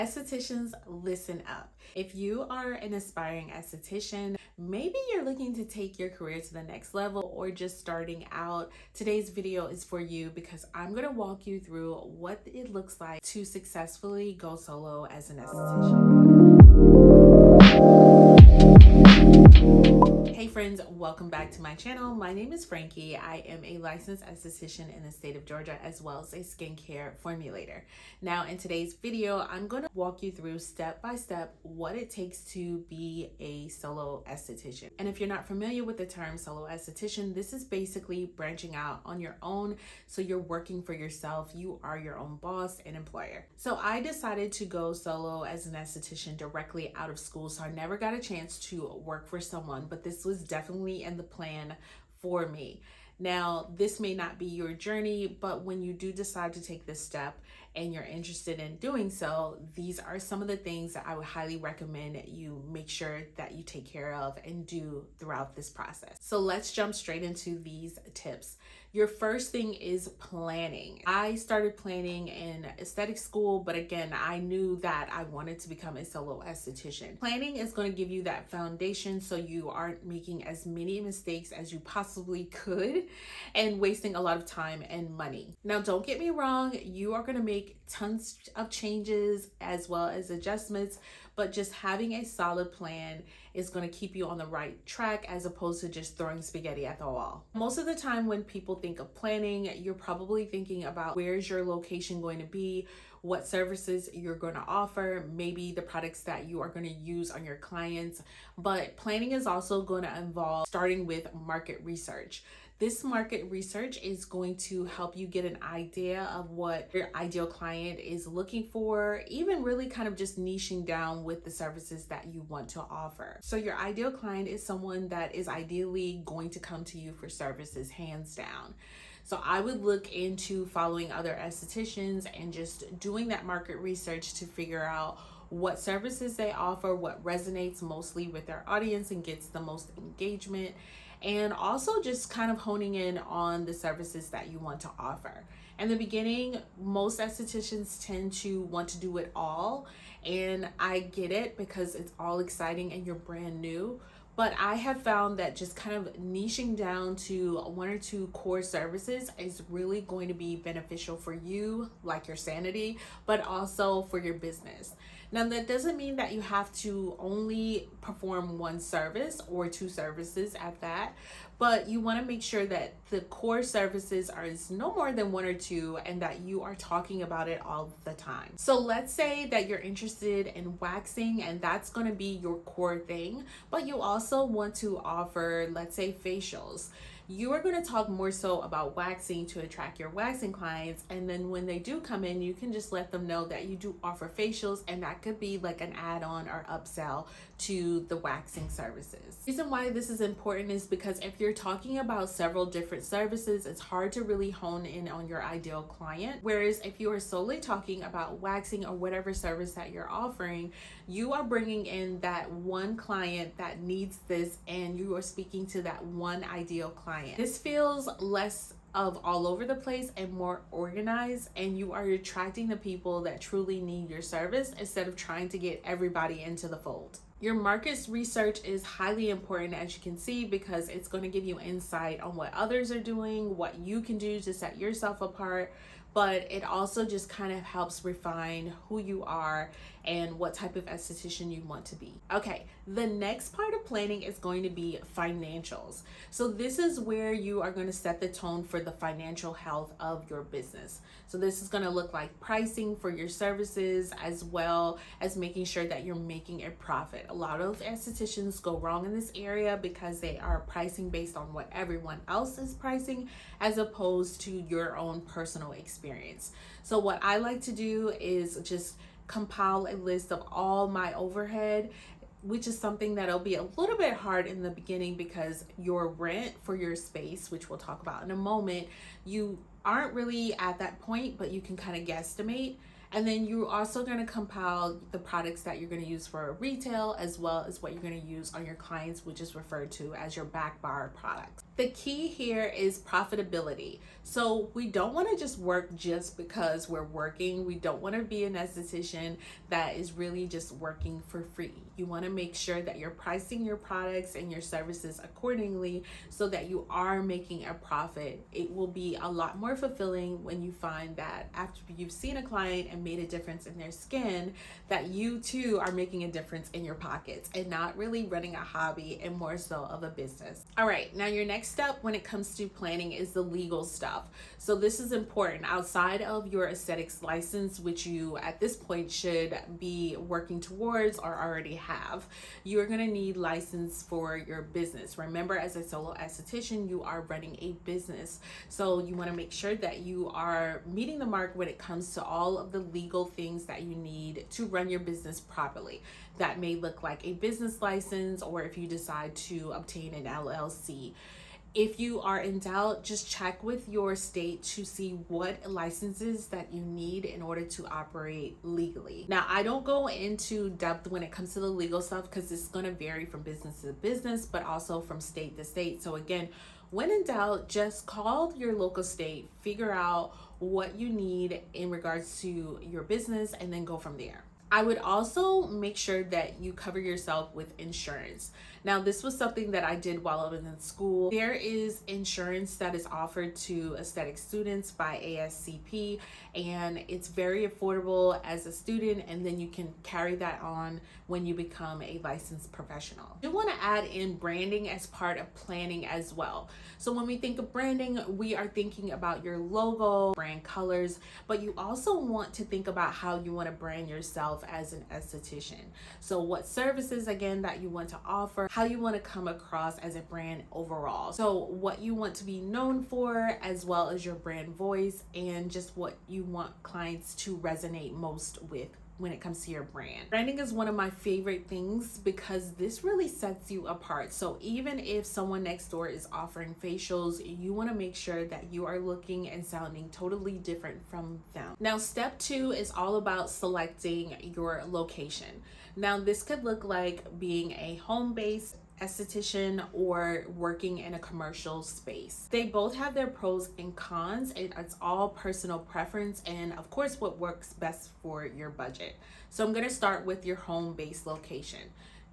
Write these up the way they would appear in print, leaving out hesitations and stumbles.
Estheticians, listen up. If you are an aspiring esthetician, maybe you're looking to take your career to the next level or just starting out, today's video is for you because I'm going to walk you through what it looks like to successfully go solo as an esthetician. Hey friends, welcome back to my channel. My name is Frankie. I am a licensed esthetician in the state of Georgia as well as a skincare formulator. Now in today's video, I'm going to walk you through step by step what it takes to be a solo esthetician. And if you're not familiar with the term solo esthetician, this is basically branching out on your own. So you're working for yourself. You are your own boss and employer. So I decided to go solo as an esthetician directly out of school. So I never got a chance to work for someone, but this was definitely in the plan for me. Now, this may not be your journey, but when you do decide to take this step and you're interested in doing so, these are some of the things that I would highly recommend you make sure that you take care of and do throughout this process. So let's jump straight into these tips. Your first thing is planning. I started planning in aesthetic school, but again, I knew that I wanted to become a solo esthetician. Planning is going to give you that foundation so you aren't making as many mistakes as you possibly could and wasting a lot of time and money. Now, don't get me wrong, you are going to make tons of changes as well as adjustments, but just having a solid plan is going to keep you on the right track as opposed to just throwing spaghetti at the wall. Most of the time when people think of planning, you're probably thinking about where's your location going to be, what services you're going to offer, maybe the products that you are going to use on your clients. But planning is also going to involve starting with market research. This market research is going to help you get an idea of what your ideal client is looking for, even really kind of just niching down with the services that you want to offer. So your ideal client is someone that is ideally going to come to you for services, hands down. So I would look into following other estheticians and just doing that market research to figure out what services they offer, what resonates mostly with their audience and gets the most engagement, and also just kind of honing in on the services that you want to offer. In the beginning, most estheticians tend to want to do it all, and I get it because it's all exciting and you're brand new. But I have found that just kind of niching down to one or two core services is really going to be beneficial for you, like your sanity, but also for your business. Now, that doesn't mean that you have to only perform one service or two services at that, but you want to make sure that the core services are no more than one or two and that you are talking about it all the time. So let's say that you're interested in waxing and that's going to be your core thing, but you also want to offer, let's say, facials. You are going to talk more so about waxing to attract your waxing clients, and then when they do come in, you can just let them know that you do offer facials, and that could be like an add-on or upsell to the waxing services. The reason why this is important is because if you're talking about several different services, it's hard to really hone in on your ideal client. Whereas if you are solely talking about waxing or whatever service that you're offering, you are bringing in that one client that needs this, and you are speaking to that one ideal client. This feels less of all over the place and more organized, and you are attracting the people that truly need your service instead of trying to get everybody into the fold. Your market research is highly important, as you can see, because it's going to give you insight on what others are doing, what you can do to set yourself apart, but it also just kind of helps refine who you are and what type of esthetician you want to be. Okay, the next part of planning is going to be financials. So this is where you are going to set the tone for the financial health of your business. So this is going to look like pricing for your services as well as making sure that you're making a profit. A lot of estheticians go wrong in this area because they are pricing based on what everyone else is pricing as opposed to your own personal experience. So what I like to do is just compile a list of all my overhead, which is something that'll be a little bit hard in the beginning because your rent for your space, which we'll talk about in a moment, you aren't really at that point, but you can kind of guesstimate. And then you're also going to compile the products that you're going to use for retail as well as what you're going to use on your clients, which is referred to as your back bar products. The key here is profitability. So we don't want to just work just because we're working. We don't want to be an esthetician that is really just working for free. You want to make sure that you're pricing your products and your services accordingly so that you are making a profit. It will be a lot more fulfilling when you find that after you've seen a client and made a difference in their skin, that you too are making a difference in your pockets and not really running a hobby and more so of a business. All right, now your next step when it comes to planning is the legal stuff. So this is important. Outside of your aesthetics license, which you at this point should be working towards or already have, you're going to need license for your business. Remember, as a solo esthetician, you are running a business. So you want to make sure that you are meeting the mark when it comes to all of the legal things that you need to run your business properly. That may look like a business license, or if you decide to obtain an LLC. If you are in doubt, just check with your state to see what licenses that you need in order to operate legally. Now, I don't go into depth when it comes to the legal stuff because it's going to vary from business to business, but also from state to state. So again, when in doubt, just call your local state, figure out what you need in regards to your business, and then go from there. I would also make sure that you cover yourself with insurance. Now, this was something that I did while I was in school. There is insurance that is offered to aesthetic students by ASCP, and it's very affordable as a student, and then you can carry that on when you become a licensed professional. You want to add in branding as part of planning as well. So when we think of branding, we are thinking about your logo, brand colors, but you also want to think about how you want to brand yourself as an esthetician. So what services again that you want to offer, how you want to come across as a brand overall. So what you want to be known for, as well as your brand voice, and just what you want clients to resonate most with when it comes to your brand. Branding is one of my favorite things because this really sets you apart. So even if someone next door is offering facials, you want to make sure that you are looking and sounding totally different from them. Now, step 2 is all about selecting your location. Now, this could look like being a home-based esthetician or working in a commercial space. They both have their pros and cons, and it's all personal preference and of course what works best for your budget. So I'm going to start with your home-based location.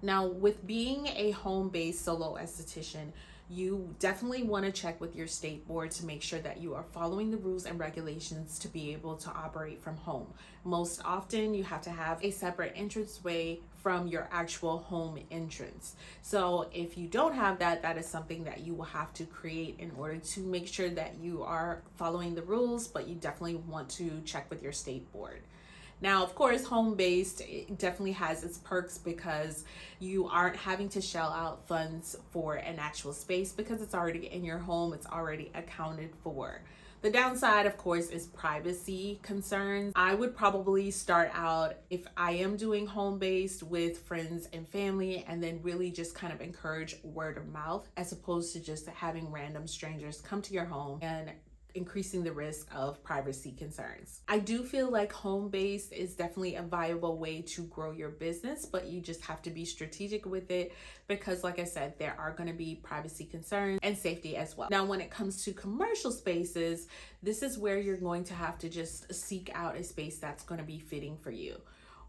Now, with being a home-based solo esthetician, you definitely want to check with your state board to make sure that you are following the rules and regulations to be able to operate from home. Most often, you have to have a separate entranceway from your actual home entrance. So if you don't have that, that is something that you will have to create in order to make sure that you are following the rules, but you definitely want to check with your state board. Now, of course, home-based definitely has its perks because you aren't having to shell out funds for an actual space because it's already in your home, it's already accounted for. The downside, of course, is privacy concerns. I would probably start out, if I am doing home-based, with friends and family, and then really just kind of encourage word of mouth as opposed to just having random strangers come to your home and increasing the risk of privacy concerns. I do feel like home-based is definitely a viable way to grow your business, but you just have to be strategic with it because, like I said, there are going to be privacy concerns and safety as well. Now, when it comes to commercial spaces, this is where you're going to have to just seek out a space that's going to be fitting for you.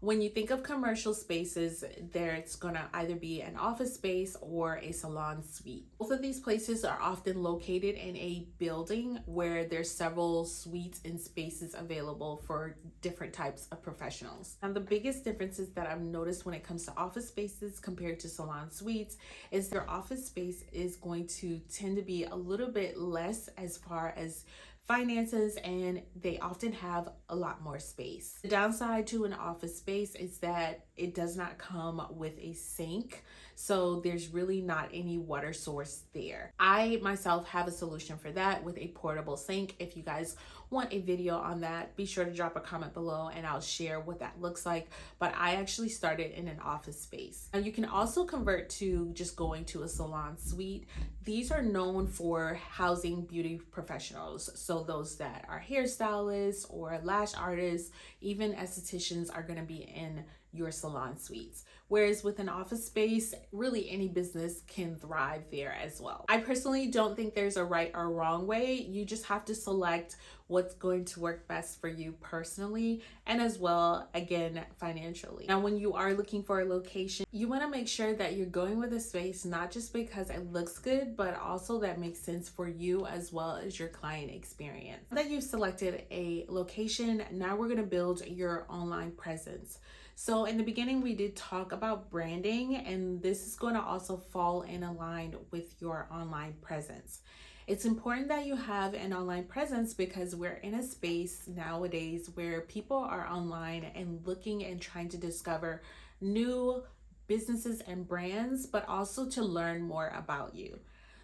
When you think of commercial spaces, it's going to either be an office space or a salon suite. Both of these places are often located in a building where there's several suites and spaces available for different types of professionals. And the biggest differences that I've noticed when it comes to office spaces compared to salon suites is their office space is going to tend to be a little bit less as far as finances, and they often have a lot more space. The downside to an office space is that it does not come with a sink, so there's really not any water source there. I myself have a solution for that with a portable sink. If you guys want a video on that, be sure to drop a comment below and I'll share what that looks like. But I actually started in an office space. Now you can also convert to just going to a salon suite. These are known for housing beauty professionals. So those that are hairstylists or lash artists, even estheticians are going to be in your salon suites. Whereas with an office space, really any business can thrive there as well. I personally don't think there's a right or wrong way. You just have to select what's going to work best for you personally and as well, again, financially. Now, when you are looking for a location, you want to make sure that you're going with a space not just because it looks good, but also that makes sense for you as well as your client experience. Now that you've selected a location, now we're going to build your online presence. So in the beginning, we did talk about branding, and this is going to also fall in aligned with your online presence. It's important that you have an online presence because we're in a space nowadays where people are online and looking and trying to discover new businesses and brands, but also to learn more about you.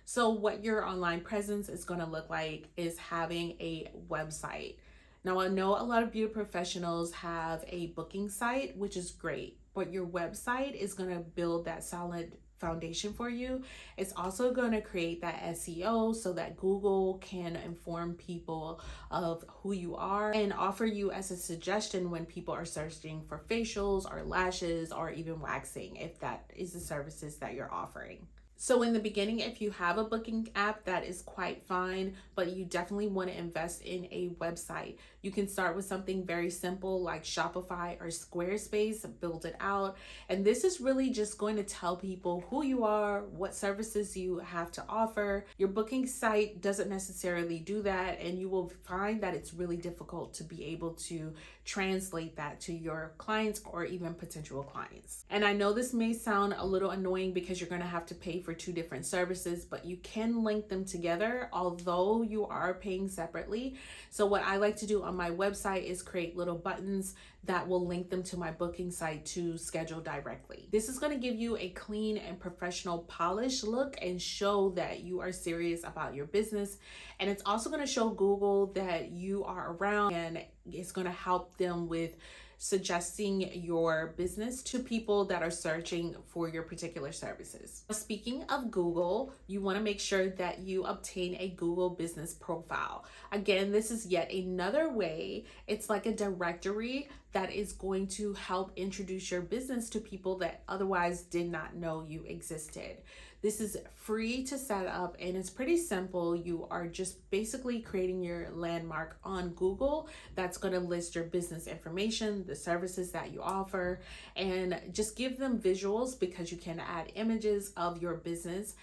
So what your online presence is going to look like is having a website. Now, I know a lot of beauty professionals have a booking site, which is great, but your website is going to build that solid foundation for you. It's also going to create that SEO so that Google can inform people of who you are and offer you as a suggestion when people are searching for facials or lashes or even waxing, if that is the services that you're offering. So in the beginning, if you have a booking app, that is quite fine, but you definitely want to invest in a website. You can start with something very simple like Shopify or Squarespace, build it out. And this is really just going to tell people who you are, what services you have to offer. Your booking site doesn't necessarily do that, and you will find that it's really difficult to be able to translate that to your clients or even potential clients. And I know this may sound a little annoying because you're going to have to pay for two different services, but you can link them together, although you are paying separately. So what I like to do on my website is create little buttons that will link them to my booking site to schedule directly. This is going to give you a clean and professional polished look and show that you are serious about your business. And it's also going to show Google that you are around, and it's going to help them with suggesting your business to people that are searching for your particular services. Speaking of Google, you want to make sure that you obtain a Google business profile. Again, this is yet another way. It's like a directory that is going to help introduce your business to people that otherwise did not know you existed. This is free to set up and it's pretty simple. You are just basically creating your landmark on Google that's going to list your business information, the services that you offer, and just give them visuals because you can add images of your business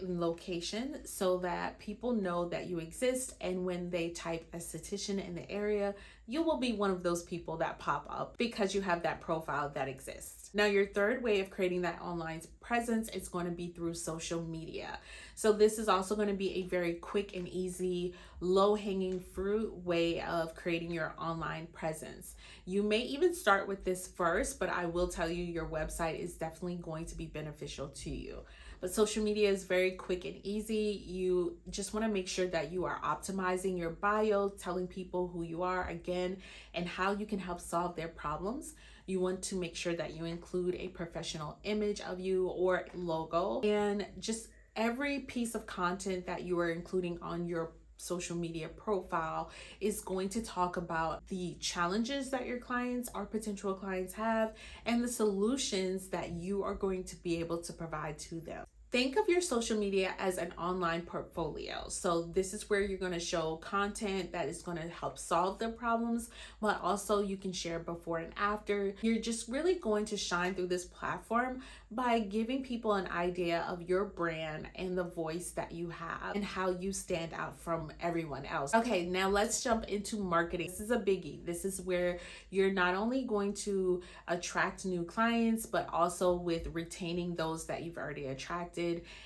location so that people know that you exist, and when they type esthetician in the area, you will be one of those people that pop up because you have that profile that exists. Now, your third way of creating that online presence is going to be through social media. So this is also going to be a very quick and easy, low-hanging fruit way of creating your online presence. You may even start with this first, but I will tell you your website is definitely going to be beneficial to you. But social media is very quick and easy. You just want to make sure that you are optimizing your bio, telling people who you are again and how you can help solve their problems. You want to make sure that you include a professional image of you or logo, and just every piece of content that you are including on your social media profile is going to talk about the challenges that your clients or potential clients have and the solutions that you are going to be able to provide to them. Think of your social media as an online portfolio. So this is where you're going to show content that is going to help solve their problems, but also you can share before and after. You're just really going to shine through this platform by giving people an idea of your brand and the voice that you have and how you stand out from everyone else. Okay, now let's jump into marketing. This is a biggie. This is where you're not only going to attract new clients, but also with retaining those that you've already attracted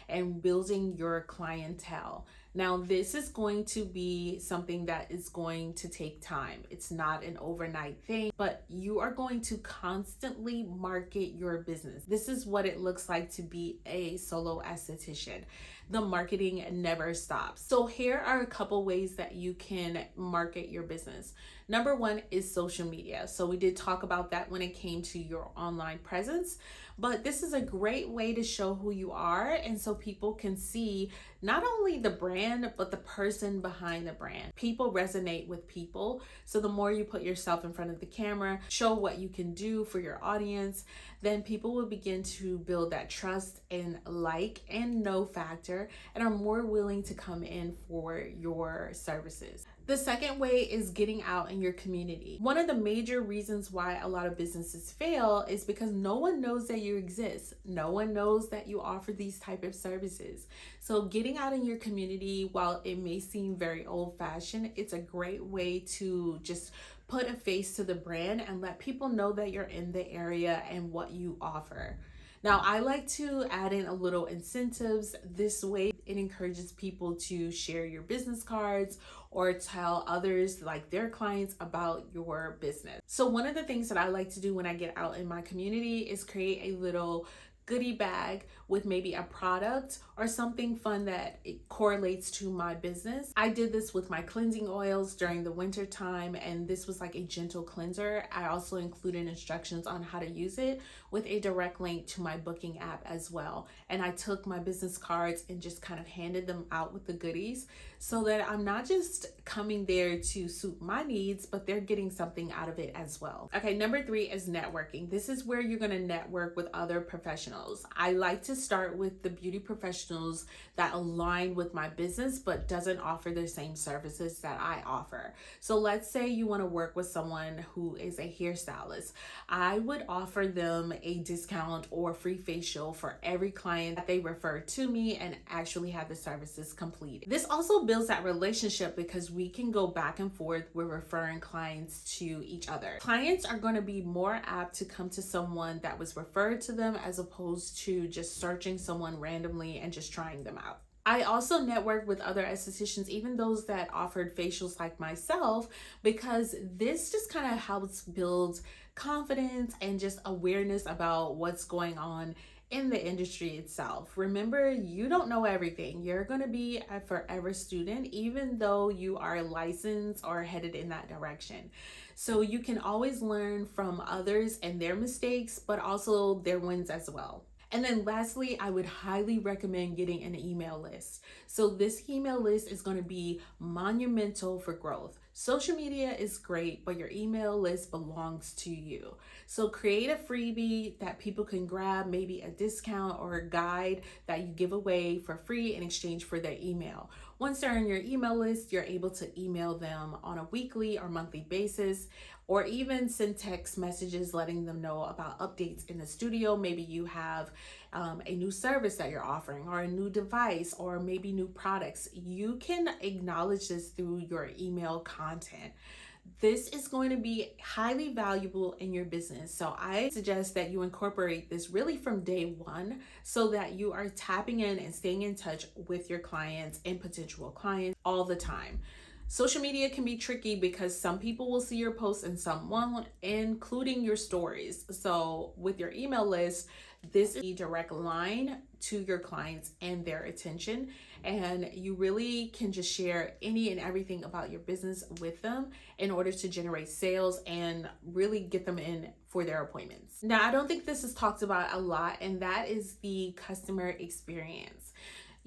and building your clientele. Now, this is going to be something that is going to take time. It's not an overnight thing, but you are going to constantly market your business. This is what it looks like to be a solo esthetician. The marketing never stops. So here are a couple ways that you can market your business. Number one is social media. So we did talk about that when it came to your online presence, but this is a great way to show who you are, and so people can see not only the brand, but the person behind the brand. People resonate with people. So the more you put yourself in front of the camera, show what you can do for your audience, then people will begin to build that trust and like and know factor and are more willing to come in for your services. The second way is getting out in your community. One of the major reasons why a lot of businesses fail is because no one knows that you exist. No one knows that you offer these type of services. So getting out in your community, while it may seem very old-fashioned, it's a great way to just put a face to the brand and let people know that you're in the area and what you offer. Now, I like to add in a little incentives. This way, it encourages people to share your business cards or tell others, like their clients, about your business. So one of the things that I like to do when I get out in my community is create a little goodie bag with maybe a product or something fun that it correlates to my business. I did this with my cleansing oils during the winter time, and this was like a gentle cleanser. I also included instructions on how to use it with a direct link to my booking app as well. And I took my business cards and just kind of handed them out with the goodies so that I'm not just coming there to suit my needs, but they're getting something out of it as well. Okay, number 3 is networking. This is where you're gonna network with other professionals. I like to start with the beauty professionals that align with my business but doesn't offer the same services that I offer. So let's say you want to work with someone who is a hairstylist. I would offer them a discount or free facial for every client that they refer to me and actually have the services completed. This also builds that relationship because we can go back and forth with referring clients to each other. Clients are going to be more apt to come to someone that was referred to them as opposed to just searching someone randomly and just trying them out. I also networked with other estheticians, even those that offered facials like myself, because this just kind of helps build confidence and just awareness about what's going on in the industry itself. Remember, you don't know everything. You're going to be a forever student, even though you are licensed or headed in that direction. So you can always learn from others and their mistakes, but also their wins as well. And then lastly, I would highly recommend getting an email list. So this email list is going to be monumental for growth. Social media is great, but your email list belongs to you. So create a freebie that people can grab, maybe a discount or a guide that you give away for free in exchange for their email. Once they're on your email list, you're able to email them on a weekly or monthly basis, or even send text messages letting them know about updates in the studio. Maybe you have a new service that you're offering, or a new device, or maybe new products. You can acknowledge this through your email content. This is going to be highly valuable in your business. So I suggest that you incorporate this really from day one so that you are tapping in and staying in touch with your clients and potential clients all the time. Social media can be tricky because some people will see your posts and some won't, including your stories. So with your email list, this is a direct line to your clients and their attention, and you really can just share any and everything about your business with them in order to generate sales and really get them in for their appointments. Now, I don't think this is talked about a lot, and that is the customer experience.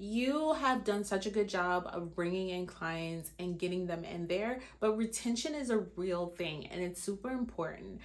You have done such a good job of bringing in clients and getting them in there, but retention is a real thing and it's super important.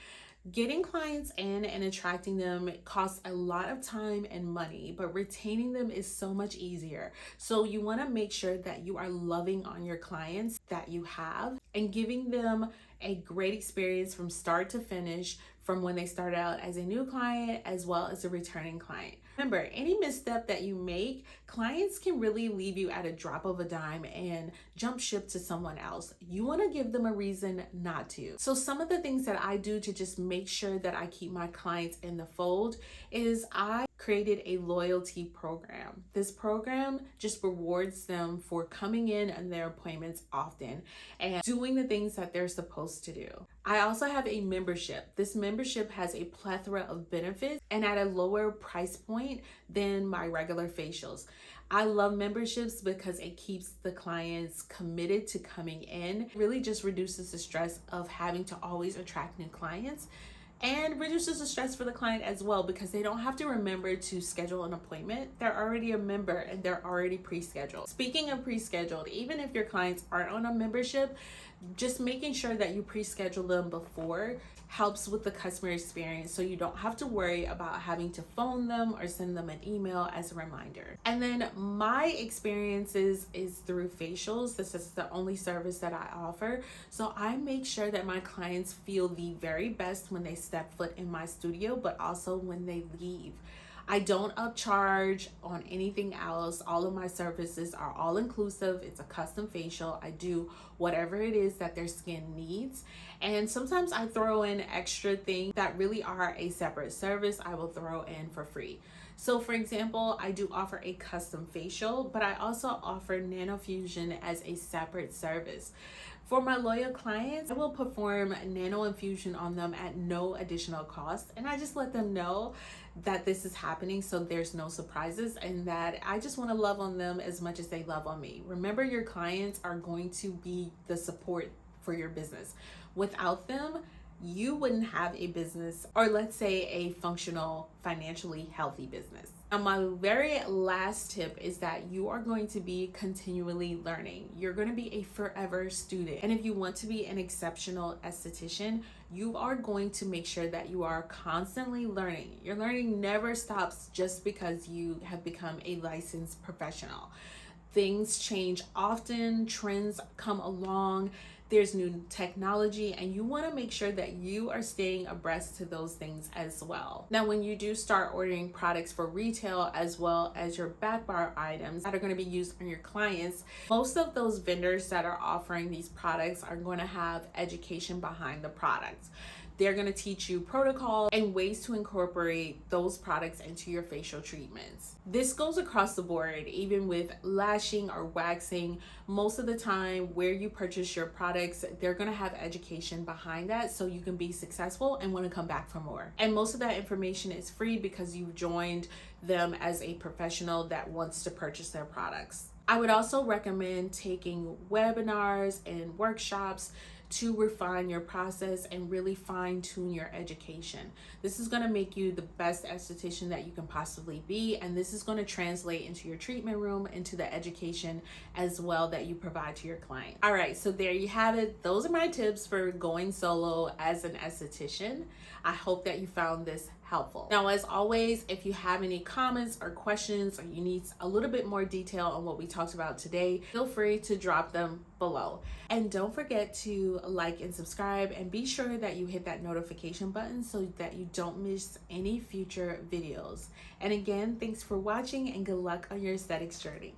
Getting clients in and attracting them costs a lot of time and money, but retaining them is so much easier. So you want to make sure that you are loving on your clients that you have and giving them a great experience from start to finish, from when they start out as a new client as well as a returning client. Remember, any misstep that you make, clients can really leave you at a drop of a dime and jump ship to someone else. You want to give them a reason not to. So some of the things that I do to just make sure that I keep my clients in the fold is I created a loyalty program. This program just rewards them for coming in on their appointments often and doing the things that they're supposed to do. I also have a membership. This membership has a plethora of benefits and at a lower price point than my regular facials. I love memberships because it keeps the clients committed to coming in. It really just reduces the stress of having to always attract new clients, and reduces the stress for the client as well because they don't have to remember to schedule an appointment. They're already a member and they're already pre-scheduled. Speaking of pre-scheduled, even if your clients aren't on a membership, just making sure that you pre-schedule them before helps with the customer experience, so you don't have to worry about having to phone them or send them an email as a reminder. And then my experiences is through facials. This is the only service that I offer, so I make sure that my clients feel the very best when they step foot in my studio, but also when they leave. I don't upcharge on anything else. All of my services are all inclusive. It's a custom facial. I do whatever it is that their skin needs. And sometimes I throw in extra things that really are a separate service I will throw in for free. So for example, I do offer a custom facial, but I also offer nanofusion as a separate service. For my loyal clients, I will perform nano infusion on them at no additional cost, and I just let them know that this is happening so there's no surprises, and that I just want to love on them as much as they love on me. Remember, your clients are going to be the support for your business. Without them, you wouldn't have a business, or let's say a functional, financially healthy business. Now, my very last tip is that you are going to be continually learning. You're going to be a forever student. And if you want to be an exceptional esthetician, you are going to make sure that you are constantly learning. Your learning never stops just because you have become a licensed professional. Things change often, trends come along, there's new technology, and you want to make sure that you are staying abreast to those things as well. Now, when you do start ordering products for retail as well as your back bar items that are going to be used on your clients, most of those vendors that are offering these products are going to have education behind the products. They're going to teach you protocol and ways to incorporate those products into your facial treatments. This goes across the board, even with lashing or waxing. Most of the time where you purchase your products, they're going to have education behind that so you can be successful and want to come back for more. And most of that information is free because you've joined them as a professional that wants to purchase their products. I would also recommend taking webinars and workshops to refine your process and really fine-tune your education. This is going to make you the best esthetician that you can possibly be, and this is going to translate into your treatment room, into the education as well that you provide to your client. All right, so there you have it. Those are my tips for going solo as an esthetician. I hope that you found this helpful. Now, as always, if you have any comments or questions, or you need a little bit more detail on what we talked about today, feel free to drop them below. And don't forget to like and subscribe, and be sure that you hit that notification button so that you don't miss any future videos. And again, thanks for watching, and good luck on your aesthetics journey.